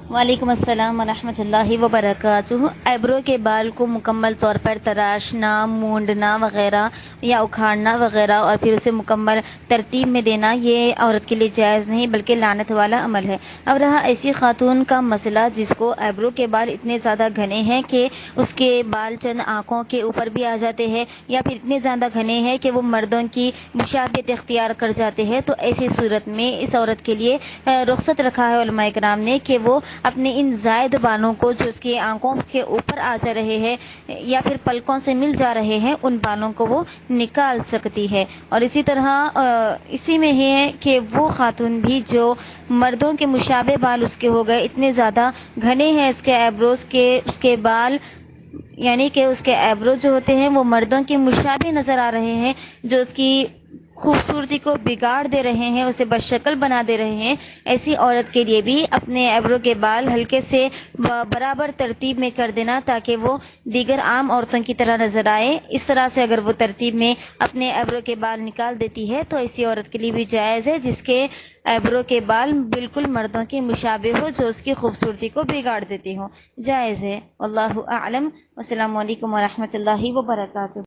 وعلیکم السلام ورحمۃ اللہ وبرکاتہ۔ ایبرو کے بال کو مکمل طور پر تراشنا، مونڈنا وغیرہ یا اکھاڑنا وغیرہ اور پھر اسے مکمل ترتیب میں دینا، یہ عورت کے لیے جائز نہیں بلکہ لعنت والا عمل ہے۔ اب رہا ایسی خاتون کا مسئلہ جس کو ایبرو کے بال اتنے زیادہ گھنے ہیں کہ اس کے بال چند آنکھوں کے اوپر بھی آ جاتے ہیں، یا پھر اتنے زیادہ گھنے ہیں کہ وہ مردوں کی مشابہت اختیار کر جاتے ہیں، تو ایسی صورت میں اس عورت کے لیے رخصت رکھا ہے علماء کرام نے کہ وہ اپنے ان زائد بالوں کو جو اس کی آنکھوں کے اوپر آ جا رہے ہیں یا پھر پلکوں سے مل جا رہے ہیں، ان بالوں کو وہ نکال سکتی ہے۔ اور اسی طرح اسی میں ہے کہ وہ خاتون بھی جو مردوں کے مشابہ بال اس کے ہو گئے، اتنے زیادہ گھنے ہیں اس کے ایبروز کے، اس کے بال یعنی کہ اس کے ایبرو جو ہوتے ہیں وہ مردوں کے مشابہ نظر آ رہے ہیں، جو اس کی خوبصورتی کو بگاڑ دے رہے ہیں، اسے بدشکل بنا دے رہے ہیں، ایسی عورت کے لیے بھی اپنے ایبرو کے بال ہلکے سے برابر ترتیب میں کر دینا تاکہ وہ دیگر عام عورتوں کی طرح نظر آئے۔ اس طرح سے اگر وہ ترتیب میں اپنے ایبرو کے بال نکال دیتی ہے تو ایسی عورت کے لیے بھی جائز ہے جس کے ایبرو کے بال بالکل مردوں کے مشابہ ہو، جو اس کی خوبصورتی کو بگاڑ دیتی ہوں، جائز ہے۔ واللہ اعلم۔ السلام علیکم ورحمۃ اللہ وبرکاتہ۔